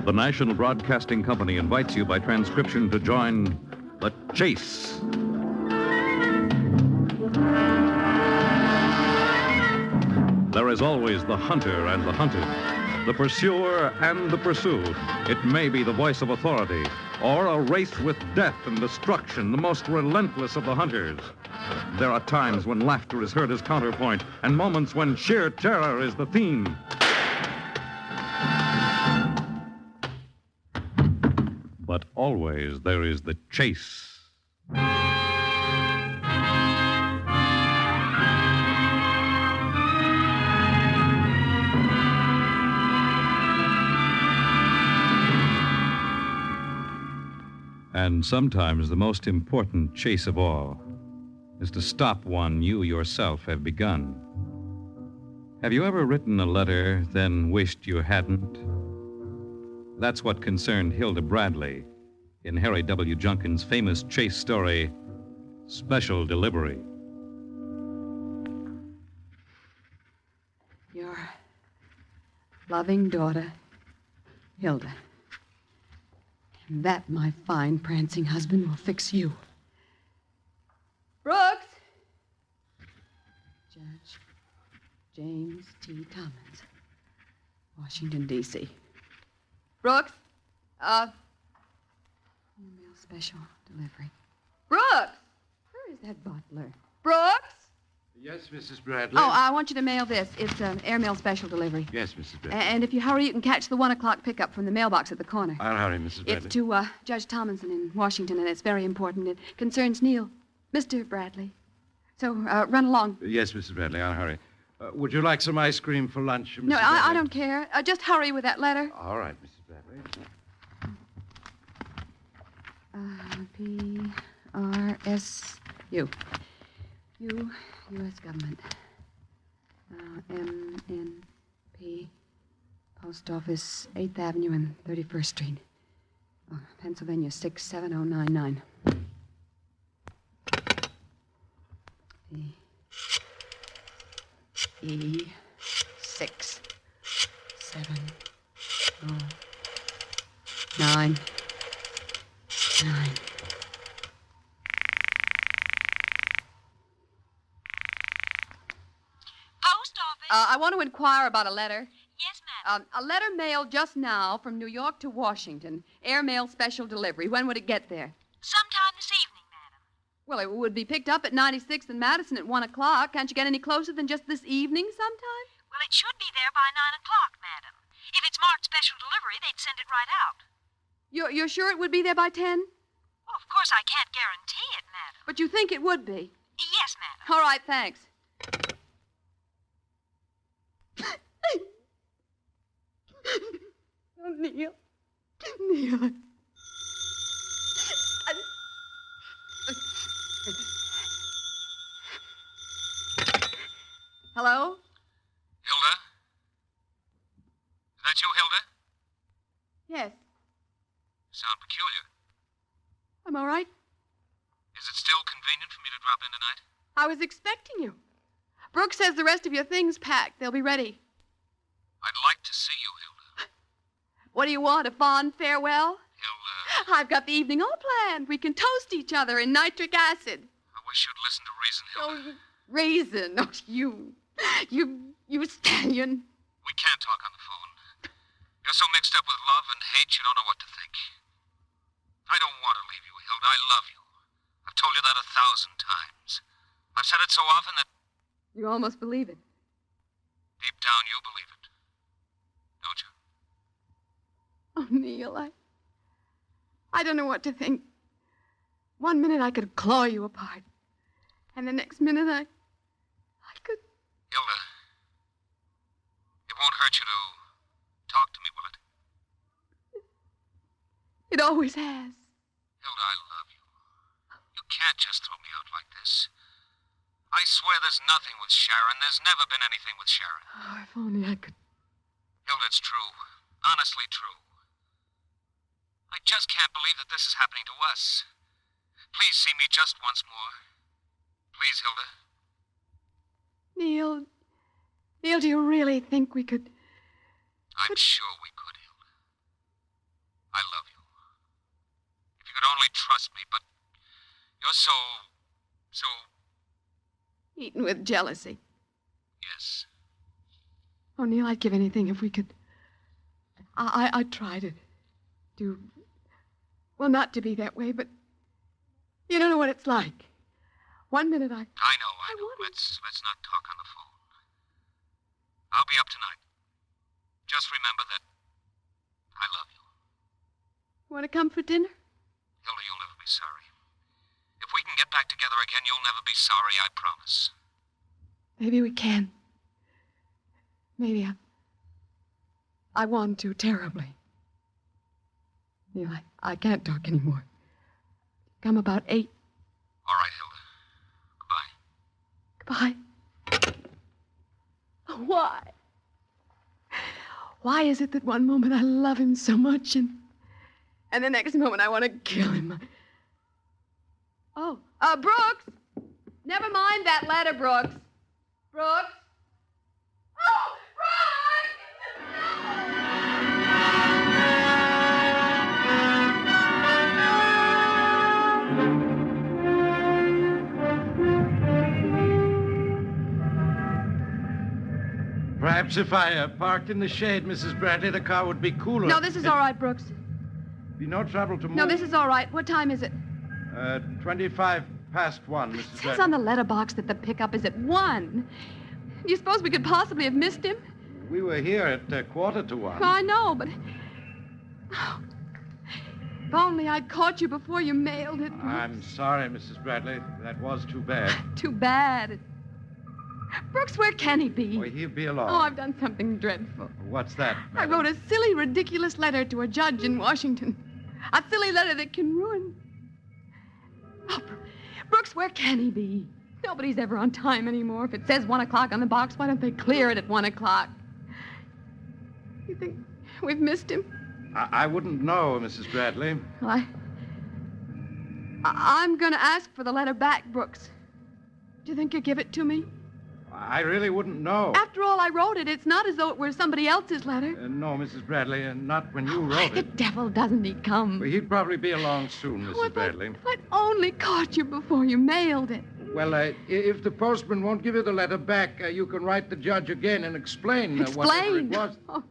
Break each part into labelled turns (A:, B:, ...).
A: The National Broadcasting Company invites you by transcription to join The Chase. There is always the hunter and the hunted, the pursuer and the pursued. It may be the voice of authority or a race with death and destruction, the most relentless of the hunters. There are times when laughter is heard as counterpoint and moments when sheer terror is the theme. But always there is the chase. And sometimes the most important chase of all is to stop one you yourself have begun. Have you ever written a letter, then wished you hadn't? That's what concerned Hilda Bradley in Harry W. Junkin's famous chase story, Special Delivery.
B: Your loving daughter, Hilda. And that, my fine, prancing husband, will fix you. Brooks! Judge James T. Tommins, Washington, D.C. Brooks? Email special delivery. Brooks! Where is that butler? Brooks?
C: Yes, Mrs. Bradley.
B: Oh, I want you to mail this. It's an airmail special delivery.
C: Yes, Mrs. Bradley.
B: And if you hurry, you can catch the 1 o'clock pickup from the mailbox at the corner.
C: I'll hurry, Mrs. Bradley.
B: It's to Judge Tomlinson in Washington, and it's very important. It concerns Neil, Mr. Bradley. So run along.
C: Yes, Mrs. Bradley, I'll hurry. Would you like some ice cream for lunch, Mrs.
B: No,
C: Bradley?
B: I don't care. Just hurry with that letter.
C: All right, Mrs. Bradley.
B: P-R-S-U. U.S. Government. M-N-P. Post Office, 8th Avenue and 31st Street. Pennsylvania, 67099. E 6 7 0 9 9.
D: Post office?
B: I want to inquire about a letter.
D: Yes, madam.
B: A letter mailed just now from New York to Washington. Airmail special delivery. When would it get there?
D: Sometime this evening, madam.
B: Well, it would be picked up at 96th and Madison at 1 o'clock. Can't you get any closer than just this evening sometime?
D: Well, it should be there by 9 o'clock, madam. If it's marked special delivery, they'd send it right out.
B: You're sure it would be there by 10?
D: Well, of course I can't guarantee it, madam.
B: But you think it would be?
D: Yes, madam.
B: All right, thanks. Oh, Neil. Neil. Hello?
E: Hilda? Is that you, Hilda?
B: Yes.
E: You sound peculiar.
B: I'm all right.
E: Is it still convenient for me to drop in tonight?
B: I was expecting you. Brooke says the rest of your things packed. They'll be ready.
E: I'd like to see you, Hilda.
B: What do you want, a fond farewell?
E: Hilda,
B: I've got the evening all planned. We can toast each other in nitric acid.
E: I wish you'd listen to reason, Hilda.
B: Oh, raisin. Oh, you stallion.
E: We can't talk on the phone. You're so mixed up with love and hate, you don't know what to think. I don't want to leave you, Hilda. I love you. I've told you that 1,000 times. I've said it so often that...
B: You almost believe it.
E: Deep down, you believe it. Don't you?
B: Oh, Neil, I don't know what to think. 1 minute I could claw you apart. And the next minute I could...
E: Hilda, it won't hurt you to talk to me, will it?
B: It always has.
E: Hilda, I love you. You can't just throw me out like this. I swear there's nothing with Sharon. There's never been anything with Sharon.
B: Oh, if only I could...
E: Hilda, it's true. Honestly true. I just can't believe that this is happening to us. Please see me just once more. Please, Hilda.
B: Neil, do you really think we could...
E: I'm sure we could, Hilda. I love you. If you could only trust me, but you're so...
B: Eaten with jealousy.
E: Yes.
B: Oh, Neil, I'd give anything if we could... I'd try to do... Well, not to be that way, but... You don't know what it's like. 1 minute I
E: know.
B: wanted-
E: Let's not talk on the phone. I'll be up tonight. Just remember that I love you.
B: You want to come for dinner?
E: Hilda, you'll never be sorry. If we can get back together again, you'll never be sorry, I promise.
B: Maybe we can. Maybe I want to terribly. Neil, I can't talk anymore. Come about 8.
E: All right, Hilda. Goodbye.
B: Goodbye. Why? Why is it that one moment I love him so much and the next moment I want to kill him? Oh, Brooks! Never mind that letter, Brooks. Brooks? Oh,
C: Perhaps if I parked in the shade, Mrs. Bradley, the car would be cooler.
B: No, this is all right, Brooks.
C: Be no trouble to move.
B: No, this is all right. What time is it?
C: 25 past 1, Mrs.
B: It says
C: Bradley.
B: on the letterbox that the pickup is at 1. You suppose we could possibly have missed him?
C: We were here at 1:45.
B: Well, I know, but... Oh, if only I'd caught you before you mailed it. Brooks.
C: I'm sorry, Mrs. Bradley. That was too bad.
B: Too bad. Brooks, where can he be?
C: Well, he'll be along.
B: Oh, I've done something dreadful.
C: What's that,
B: I
C: madam?
B: wrote a silly, ridiculous letter to a judge in Washington. A silly letter that can ruin... Oh, Brooks, where can he be? Nobody's ever on time anymore. If it says 1 o'clock on the box, why don't they clear it at 1 o'clock? You think we've missed him?
C: I wouldn't know, Mrs. Bradley.
B: Well, I'm going to ask for the letter back, Brooks. Do you think you'll give it to me?
C: I really wouldn't know.
B: After all, I wrote it. It's not as though it were somebody else's letter.
C: No, Mrs. Bradley, not when you
B: Why
C: wrote
B: the
C: it.
B: devil doesn't he come?
C: Well, he'd probably be along soon,
B: Oh,
C: Mrs. Bradley.
B: If I'd only caught you before you mailed it.
C: Well, if the postman won't give you the letter back, you can write the judge again and explain whatever it was.
B: Oh,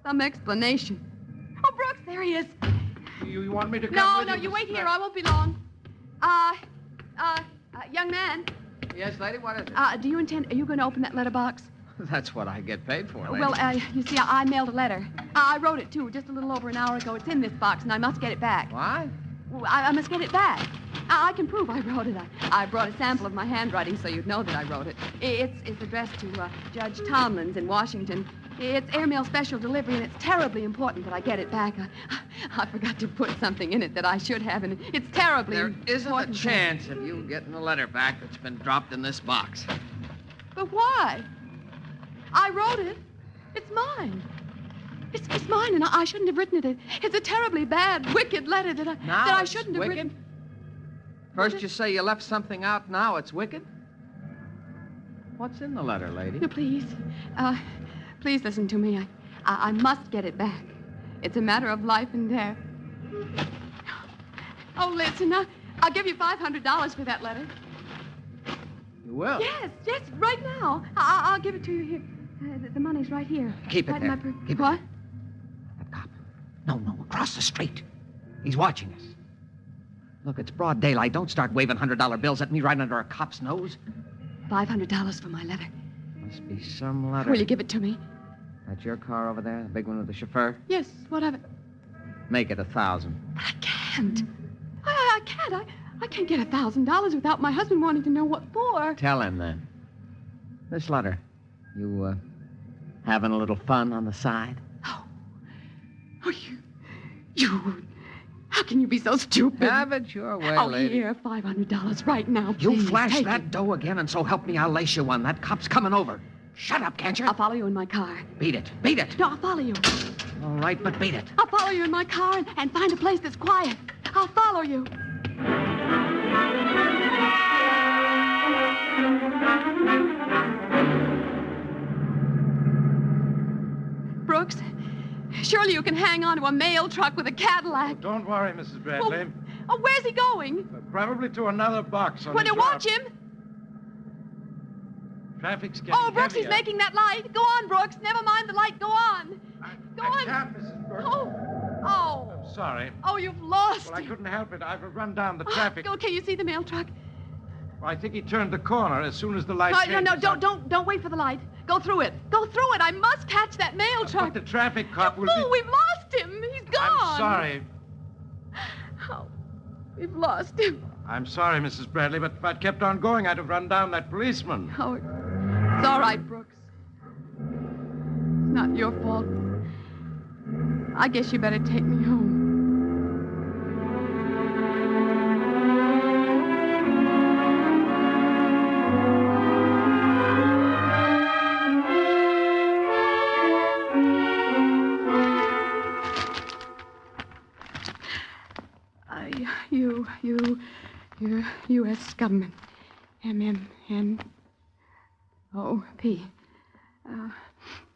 B: some explanation. Oh, Brooks, there he is.
C: You want me to come
B: No,
C: with
B: you
C: Mrs.
B: wait here.
C: Bradley?
B: I won't be long. Young man,
F: Yes, lady, what is it?
B: are you going to open that letterbox?
F: That's what I get paid for, lady.
B: Well, you see, I mailed a letter. I wrote it, too, just a little over an hour ago. It's in this box, and I must get it back.
F: What?
B: Well, I must get it back. I can prove I wrote it. I brought a sample of my handwriting so you'd know that I wrote it. It's addressed to Judge Tomlins in Washington. It's airmail special delivery, and it's terribly important that I get it back. I forgot to put something in it that I should have, and it's terribly
F: There isn't a
B: important.
F: chance of you getting a letter back that's been dropped in this box.
B: But why? I wrote it. It's mine. It's mine, and I shouldn't have written it. It's a terribly bad, wicked letter that I
F: it's
B: shouldn't have
F: wicked?
B: written.
F: First you say you left something out, now it's wicked? What's in the letter, lady?
B: No, please. Please listen to me. I must get it back. It's a matter of life and death. Oh, listen, I'll give you $500 for that letter.
F: You will?
B: Yes, right now. I'll give it to you here. The money's right here.
F: Keep it
B: right
F: there.
B: In my
F: Keep it
B: what?
F: That cop. No, across the street. He's watching us. Look, it's broad daylight. Don't start waving $100 bills at me right under a cop's nose.
B: $500 for my letter.
F: Must be some letter.
B: Will you give it to me?
F: That's your car over there, the big one with the chauffeur?
B: Yes, what of it?
F: Make it 1,000.
B: But I can't. I can't. I can't get $1,000 without my husband wanting to know what for.
F: Tell him then. This letter. You, having a little fun on the side?
B: Oh, you. How can you be so stupid?
F: Have it your way, lady.
B: Here, $500 right now, please.
F: You flash
B: Take
F: that
B: it.
F: dough again, and so help me, I'll lace you one. That cop's coming over. Shut up, can't you?
B: I'll follow you in my car.
F: Beat it. Beat it.
B: No, I'll follow you.
F: All right, but beat it.
B: I'll follow you in my car and find a place that's quiet. I'll follow you. Brooks, surely you can hang on to a mail truck with a Cadillac.
C: Don't worry, Mrs. Bradley.
B: Oh, where's he going?
C: Probably to another box on
B: When
C: his
B: you watch
C: route.
B: him.
C: Traffic's getting
B: Oh, Brooks,
C: heavier.
B: he's making that light. Go on, Brooks. Never mind the light. Go on. Go
C: I
B: on.
C: can't, Mrs. Burke.
B: Oh.
C: I'm sorry.
B: Oh, you've lost
C: Well, I
B: him.
C: couldn't help it. I've run down the traffic.
B: Okay, you see the mail truck?
C: Well, I think he turned the corner as soon as the light
B: No,
C: changes.
B: don't wait for the light. Go through it. Go through it. I must catch that mail truck.
C: But the traffic cop will
B: Oh, we've lost him. He's gone.
C: I'm sorry.
B: Oh, we've lost him.
C: I'm sorry, Mrs. Bradley, but if I'd kept on going, I'd have run down that policeman.
B: Oh, it's all right, Brooks. It's not your fault. I guess you better take me home. You're U.S. government. MMNOP.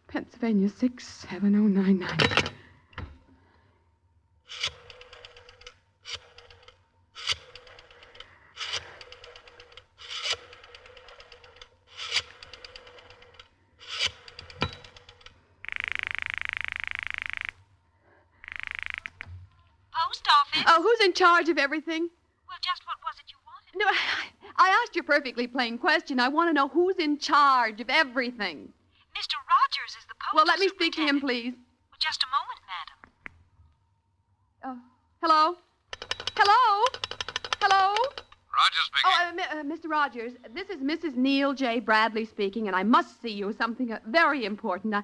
B: Pennsylvania 67099.
D: Post office?
B: Oh, who's in charge of everything?
D: Well, just what was it you wanted?
B: No, I asked you a perfectly plain question. I want to know who's in charge of everything.
D: Mr. Rogers is the postal
B: Well, let me speak to him,
D: superintendent.
B: please.
D: Well, just a moment, madam.
B: Hello? Hello? Hello?
E: Rogers speaking.
B: Mr. Rogers, this is Mrs. Neil J. Bradley speaking, and I must see you. Something very important.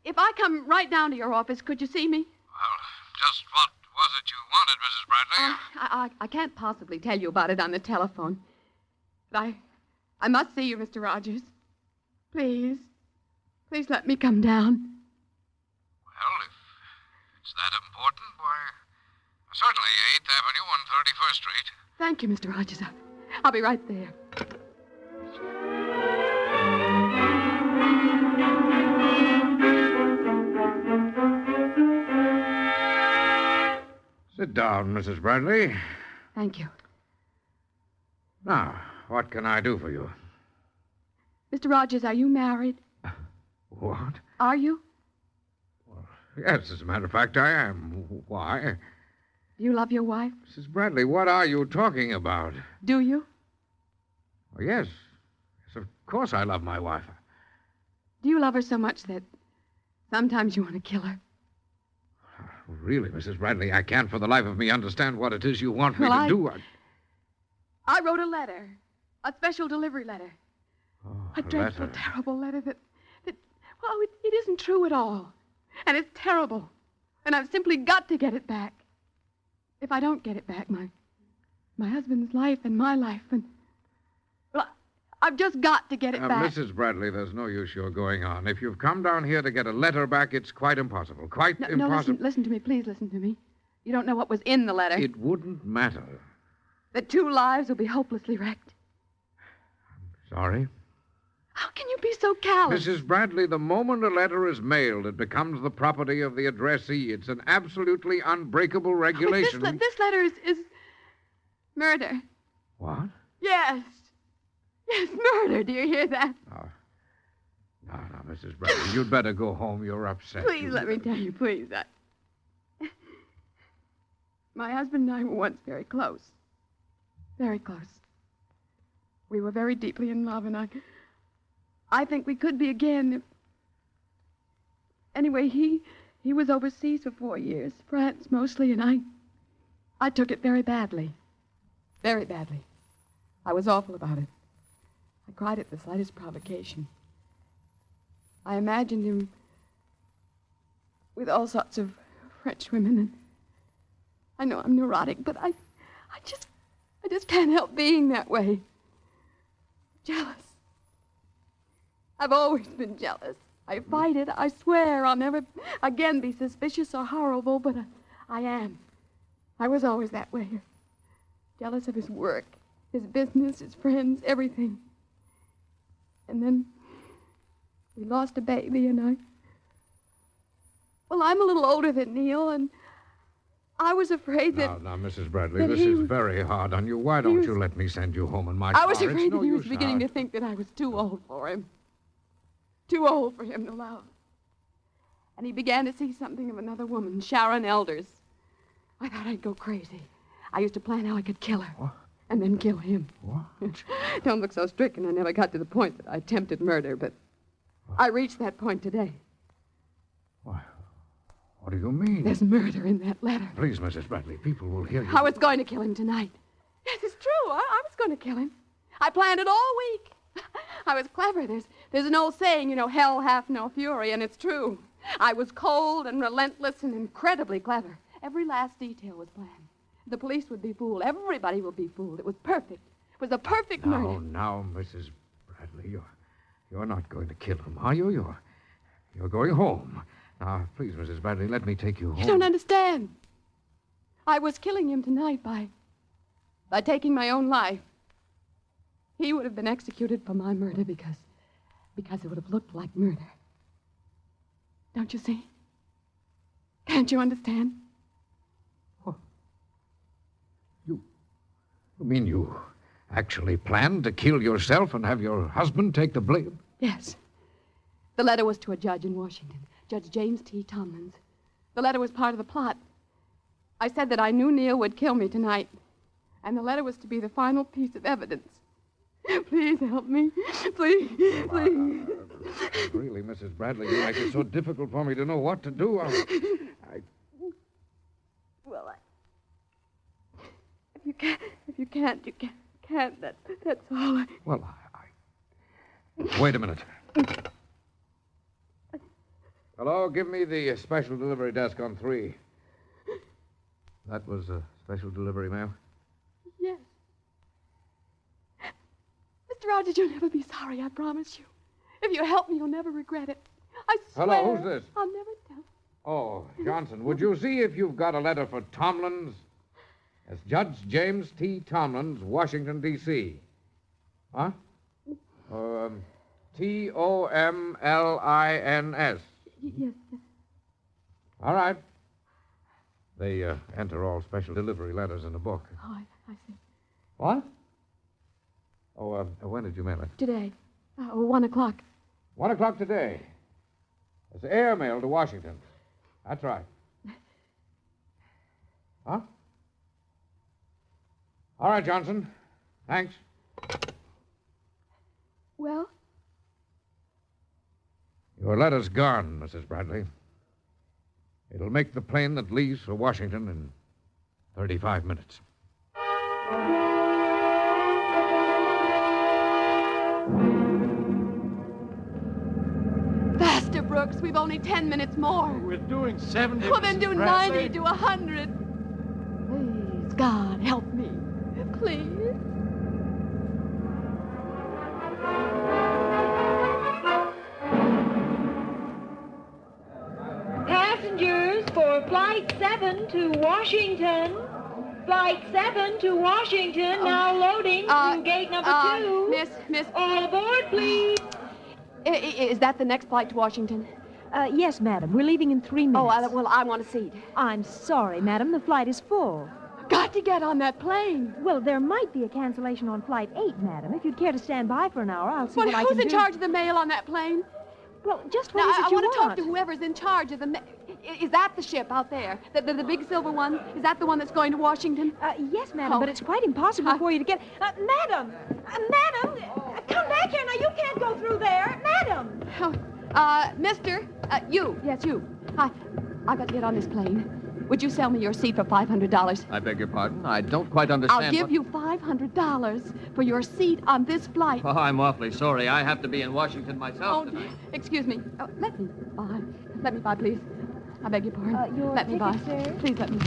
B: If I come right down to your office, could you see me?
E: Well, just what was it you wanted, Mrs. Bradley?
B: I can't possibly tell you about it on the telephone. But I must see you, Mr. Rogers. Please. Please let me come down.
E: Well, if it's that important, why, certainly 8th Avenue on 31st Street.
B: Thank you, Mr. Rogers. I'll be right there.
C: Sit down, Mrs. Bradley.
B: Thank you.
C: Now, what can I do for you?
B: Mr. Rogers, are you married?
C: What?
B: Are you?
C: Yes, as a matter of fact, I am. Why?
B: Do you love your wife?
C: Mrs. Bradley, what are you talking about?
B: Do you?
C: Oh, yes. Yes, of course I love my wife.
B: Do you love her so much that sometimes you want to kill her?
C: Really, Mrs. Bradley, I can't for the life of me understand what it is you want me
B: Well,
C: to do.
B: I wrote a letter. A special delivery letter.
C: Oh,
B: A dreadful,
C: letter.
B: terrible letter that well, it isn't true at all. And it's terrible. And I've simply got to get it back. If I don't get it back, my husband's life and my life and... Well, I've just got to get it back.
C: Mrs. Bradley, there's no use you're going on. If you've come down here to get a letter back, it's quite impossible. Quite
B: No,
C: impossible.
B: listen to me. Please listen to me. You don't know what was in the letter.
C: It wouldn't matter.
B: That 2 lives will be hopelessly wrecked.
C: Sorry?
B: How can you be so callous?
C: Mrs. Bradley, the moment a letter is mailed, it becomes the property of the addressee. It's an absolutely unbreakable regulation.
B: But this letter is murder.
C: What?
B: Yes. Yes, murder. Do you hear that?
C: No, Mrs. Bradley, you'd better go home. You're upset.
B: Please let me tell you, please. My husband and I were once very close. Very close. We were very deeply in love, and I think we could be again if... Anyway, he was overseas for 4 years, France mostly, and I took it very badly. Very badly. I was awful about it. I cried at the slightest provocation. I imagined him with all sorts of French women, and I know I'm neurotic, but I just can't help being that way. Jealous. I've always been jealous. I fight it. I swear I'll never again be suspicious or horrible, but I am. I was always that way. Jealous of his work, his business, his friends, everything. And then we lost a baby, and Well, I'm a little older than Neil, and I was afraid that...
C: Now, Mrs. Bradley, this is very hard on you. Why don't you let me send you home in my car?
B: I was afraid
C: that
B: he was beginning to think that I was too old for him. Too old for him to love. And he began to see something of another woman, Sharon Elders. I thought I'd go crazy. I used to plan how I could kill her.
C: What?
B: And then kill him.
C: What?
B: Don't look so stricken. I never got to the point that I attempted murder, but I reached that point today.
C: What do you mean?
B: There's murder in that letter.
C: Please, Mrs. Bradley, people will hear you.
B: I was going to kill him tonight. Yes, it's true. I was going to kill him. I planned it all week. I was clever. There's an old saying, hell hath no fury, and it's true. I was cold and relentless and incredibly clever. Every last detail was planned. The police would be fooled. Everybody would be fooled. It was perfect. It was a perfect murder.
C: Now, Mrs. Bradley, you're not going to kill him, are you? You're going home. Now, please, Mrs. Bradley, let me take you home.
B: You don't understand. I was killing him tonight by taking my own life. He would have been executed for my murder because it would have looked like murder. Don't you see? Can't you understand?
C: What? You mean you actually planned to kill yourself and have your husband take the blame?
B: Yes. The letter was to a judge in Washington, Judge James T. Tomlins. The letter was part of the plot. I said that I knew Neil would kill me tonight, and the letter was to be the final piece of evidence. Please help me. Please.
C: Really, Mrs. Bradley, you make it so difficult for me to know what to do.
B: Well, if you can't, you can't. That's all.
C: Well, Wait a minute. Hello, give me the special delivery desk on 3. That was a special delivery mail?
B: Yes. Mr. Rogers, you'll never be sorry, I promise you. If you help me, you'll never regret it. I swear.
C: Hello, who's this?
B: I'll never tell.
C: Oh, Johnson, would you see if you've got a letter for Tomlins? It's Judge James T. Tomlins, Washington, D.C. Huh? Tomlins.
B: Yes.
C: All right. They enter all special delivery letters in the book.
B: Oh, I see.
C: What? Oh, when did you mail it?
B: Today. 1 o'clock.
C: 1 o'clock today. It's airmail to Washington. That's right. Huh? All right, Johnson. Thanks.
B: Well?
C: Your letter's gone, Mrs. Bradley. It'll make the plane that leaves for Washington in 35 minutes.
B: Faster, Brooks. We've only 10 minutes more.
G: We're doing 70.
B: Well, then do
G: Mrs. Bradley.
B: 90 to 100. Please, God, help me. Please.
H: Passengers for Flight 7 to Washington. Flight 7 to Washington, now loading to gate number 2.
B: Miss.
H: All aboard, please.
B: Is that the next flight to Washington?
I: Yes, madam. We're leaving in 3 minutes.
B: Oh, well, I want a seat.
I: I'm sorry, madam. The flight is full.
B: Got to get on that plane.
I: Well, there might be a cancellation on Flight 8, madam. If you'd care to stand by for an hour, I'll see what I can do.
B: Who's in charge of the mail on that plane?
I: Well, just what
B: Now,
I: is it
B: I
I: you
B: want to talk to
I: want?
B: whoever's in charge of the mail. Is that the ship out there? The big silver one? Is that the one that's going to Washington?
I: Yes, madam,
B: Oh.
I: but it's quite impossible for you to get... Madam! Madam! Come back here now. You can't go through there. Madam!
B: Mister, you. Yes, you. I got to get on this plane. Would you sell me your seat for $500?
F: I beg your pardon? I don't quite understand.
B: I'll give you $500 for your seat on this flight.
F: Oh, I'm awfully sorry. I have to be in Washington myself tonight.
B: Excuse me. Let me buy. Let me buy, please. I beg your pardon.
I: Your
B: let me buy.
I: ticket, sir?
B: Please let me.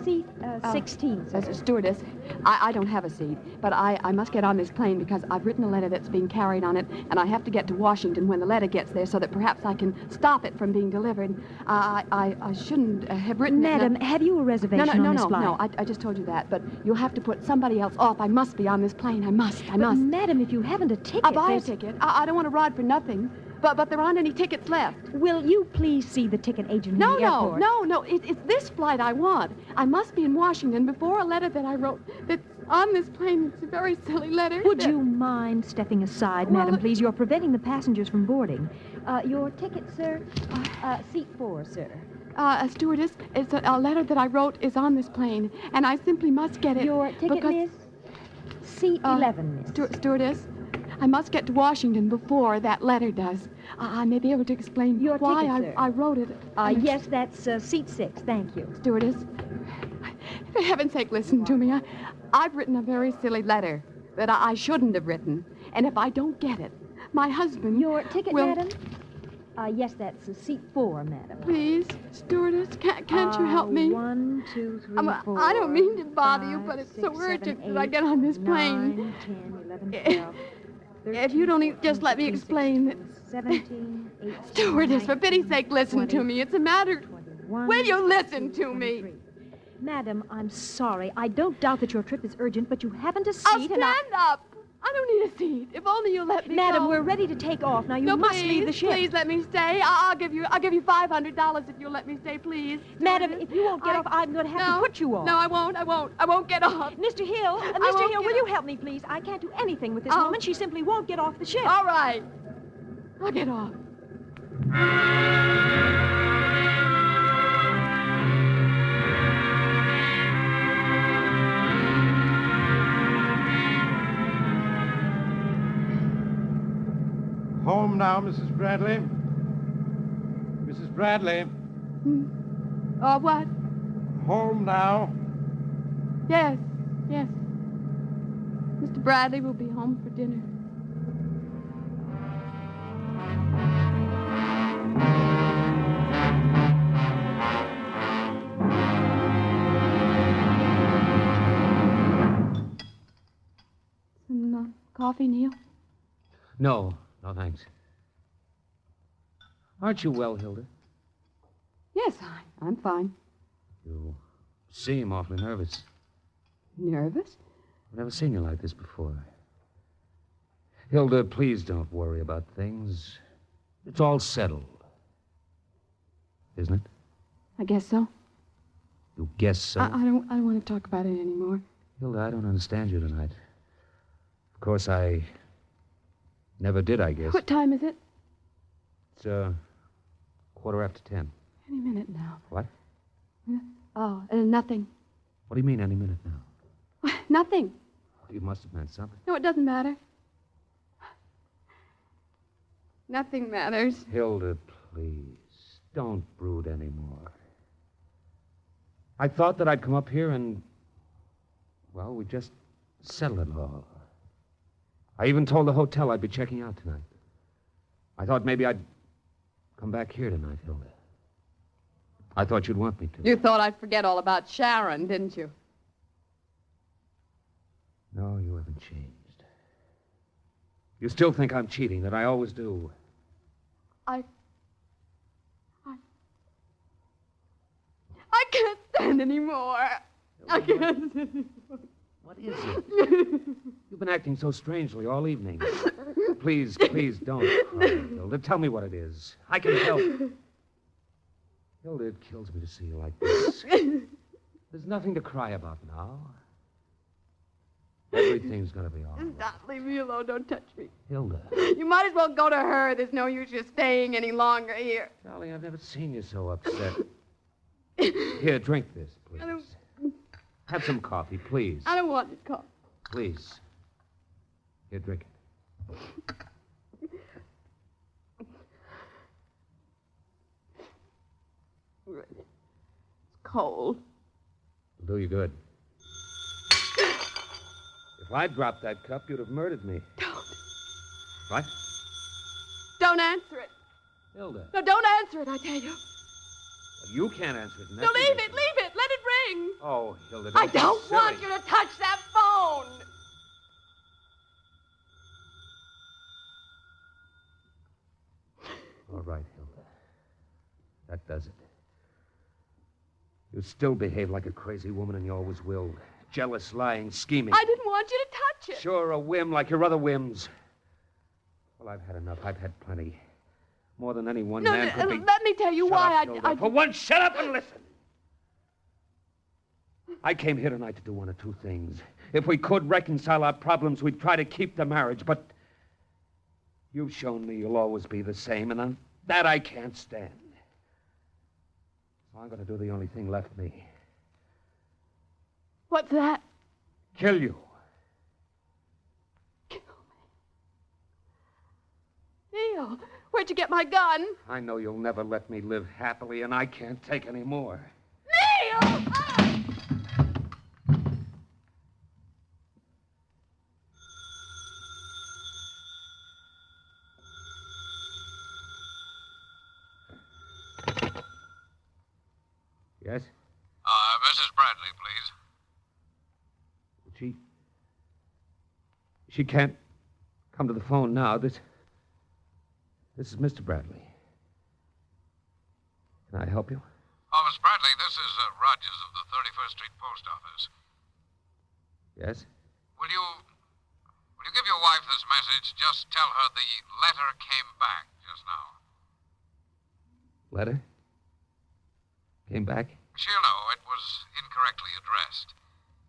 I: seat 16, sir.
B: Stewardess, I don't have a seat, but I must get on this plane because I've written a letter that's being carried on it, and I have to get to Washington when the letter gets there so that perhaps I can stop it from being delivered. I shouldn't have written
I: Madam,
B: it.
I: have you a reservation on this flight?
B: No, I just told you that, but you'll have to put somebody else off. I must be on this plane. I must.
I: But, Madam, if you haven't a ticket...
B: I'll buy a ticket. I don't want to ride for nothing. But there aren't any tickets left.
I: Will you please see the ticket agent in the airport?
B: No. It's this flight I want. I must be in Washington before a letter that I wrote that's on this plane. It's a very silly letter.
I: Would you mind stepping aside, Madam, please? You're preventing the passengers from boarding. Your ticket, sir? Seat 4, sir.
B: Stewardess, it's a letter that I wrote is on this plane, and I simply must get it.
I: Your ticket, miss? Seat 11, miss.
B: Stewardess, I must get to Washington before that letter does. I may be able to explain
I: Your
B: why
I: ticket, sir.
B: I wrote it.
I: Yes, that's seat 6. Thank you.
B: Stewardess, for heaven's sake, listen to me. I've written a very silly letter that I shouldn't have written. And if I don't get it, my husband
I: Your ticket,
B: will...
I: madam? Yes, that's seat 4, madam.
B: Please, stewardess, can't you help me?
I: 1, 2, 3, 4.
B: I don't mean to bother
I: 5,
B: you, but it's
I: 6,
B: so
I: 7,
B: urgent
I: 8,
B: that I get on this plane.
I: 9, 10, 11, 12, 13,
B: If you don't
I: 14,
B: just let me
I: 15,
B: explain
I: 16, 17, 18,
B: Stewardess, for
I: 19,
B: pity's sake, listen
I: 20,
B: to me. It's a matter...
I: 21,
B: Will you listen
I: 22,
B: to me?
I: 23. Madam, I'm sorry. I don't doubt that your trip is urgent, but you haven't a seat.
B: I'll stand up. I don't need a seat. If only you let me
I: Madam,
B: go.
I: we're ready to take off. Now, you
B: No,
I: must
B: please,
I: leave the ship.
B: Please let me stay. I'll give you $500 if you'll let me stay, please.
I: Madam, if you won't get off, I'm going to have to put you off.
B: No, I won't. I won't get off.
I: Mr. Hill, Mr. Hill, will you help me, please? I can't do anything with this woman. She simply won't get off the ship.
B: All right. I'll get off.
G: Home now, Mrs. Bradley. Mrs. Bradley.
B: What?
G: Home now.
B: Yes. Mr. Bradley will be home for dinner. Some coffee, Neil?
F: No, thanks. Aren't you well, Hilda?
B: Yes, I'm fine.
F: You seem awfully nervous.
B: Nervous?
F: I've never seen you like this before. Hilda, please don't worry about things. It's all settled. Isn't it?
B: I guess so.
F: You guess so?
B: I don't want to talk about it anymore.
F: Hilda, I don't understand you tonight. Of course, I never did, I guess.
B: What time is it?
F: It's 10:15.
B: Any minute now.
F: What?
B: Oh, nothing.
F: What do you mean, any minute now?
B: Nothing.
F: You must have meant something.
B: No, it doesn't matter. Nothing matters.
F: Hilda, please, don't brood anymore. I thought that I'd come up here and, well, we'd just settle it all. I even told the hotel I'd be checking out tonight. I thought maybe I'd come back here tonight, Hilda. I thought you'd want me to.
B: You thought I'd forget all about Sharon, didn't you?
F: No, you haven't changed. You still think I'm cheating, that I always do.
B: I can't stand anymore. I can't stand anymore.
F: What is it? You've been acting so strangely all evening. Please don't cry, Hilda. Tell me what it is. I can help. Hilda, it kills me to see you like this. There's nothing to cry about now. Everything's going to be all right.
B: Stop. Leave me alone. Don't touch me.
F: Hilda.
B: You might as well go to her. There's no use you staying any longer here.
F: Darling, I've never seen you so upset. Here, drink this, please. Have some coffee, please.
B: I don't want this coffee.
F: Please. Here, drink it.
B: It's cold.
F: It'll do you good. If I'd dropped that cup, you'd have murdered me.
B: Don't.
F: What?
B: Don't answer it.
F: Hilda.
B: No, don't answer it, I tell you.
F: Well, you can't answer it.
B: No, leave it. Let it ring. ring.
F: Oh, Hilda,
B: I
F: don't be
B: don't
F: silly.
B: want you to touch that phone.
F: All right, Hilda. That does it. You still behave like a crazy woman, and you always will. Jealous, lying, scheming.
B: I didn't want you to touch it.
F: Sure, a whim like your other whims. Well, I've had enough. I've had plenty. More than any one man could be...
B: Let me tell you
F: Shut
B: why
F: up, Hilda. For once, shut up and listen. I came here tonight to do one of two things. If we could reconcile our problems, we'd try to keep the marriage, but you've shown me you'll always be the same, and on that I can't stand. So I'm going to do the only thing left me.
B: What's that?
F: Kill you.
B: Neil, where'd you get my gun?
F: I know you'll never let me live happily, and I can't take any more.
B: Neil! Ah!
F: Yes?
E: Mrs. Bradley, please.
F: She can't come to the phone now. This is Mr. Bradley. Can I help you?
E: Oh, Miss Bradley, this is Rogers of the 31st Street Post Office.
F: Yes?
E: Will you give your wife this message? Just tell her the letter came back just now.
F: Letter? Came back?
E: She'll know it was incorrectly addressed.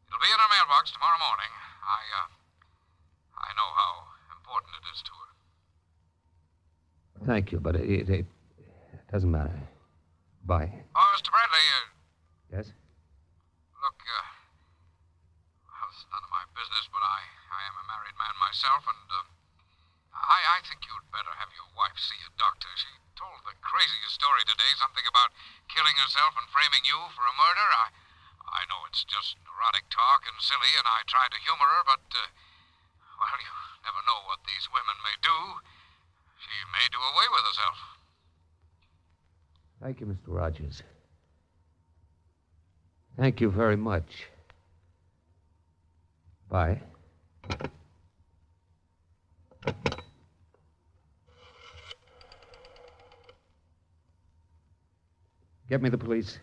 E: It'll be in her mailbox tomorrow morning. I know how important it is to her.
F: Thank you, but it doesn't matter. Bye.
E: Oh, Mr. Bradley,
F: Yes?
E: look, well, it's none of my business, but I am a married man myself, and I think you'd better have your wife see a doctor. She told the craziest story today, something about killing herself and framing you for a murder. I know it's just neurotic talk and silly, and I tried to humor her, but, well, you never know what these women may do. She may do away with herself.
F: Thank you, Mr. Rogers. Thank you very much. Bye. Get me the police.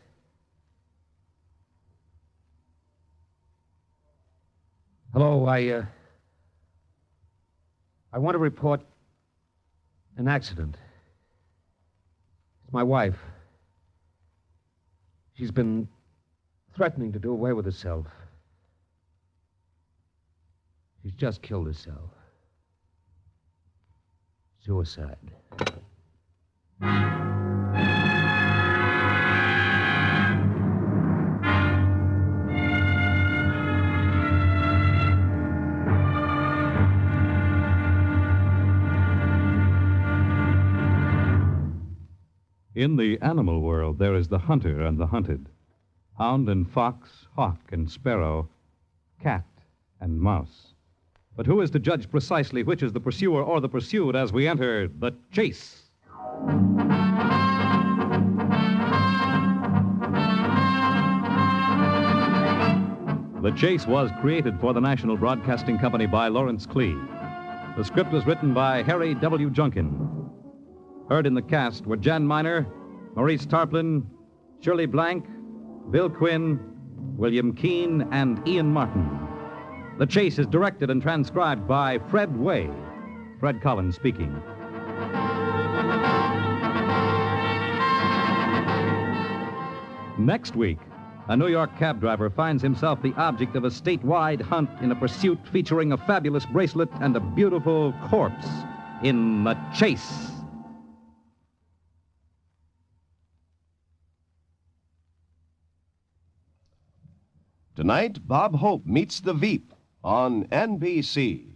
F: Hello, I want to report an accident. It's my wife. She's been threatening to do away with herself. She's just killed herself. Suicide.
A: In the animal world, there is the hunter and the hunted, hound and fox, hawk and sparrow, cat and mouse. But who is to judge precisely which is the pursuer or the pursued as we enter the chase? The Chase was created for the National Broadcasting Company by Lawrence Clee. The script was written by Harry W. Junkin. Heard in the cast were Jan Miner, Maurice Tarplin, Shirley Blank, Bill Quinn, William Keane, and Ian Martin. The Chase is directed and transcribed by Fred Way. Fred Collins speaking. Next week, a New York cab driver finds himself the object of a statewide hunt in a pursuit featuring a fabulous bracelet and a beautiful corpse in The Chase.
J: Tonight, Bob Hope meets the Veep on NBC.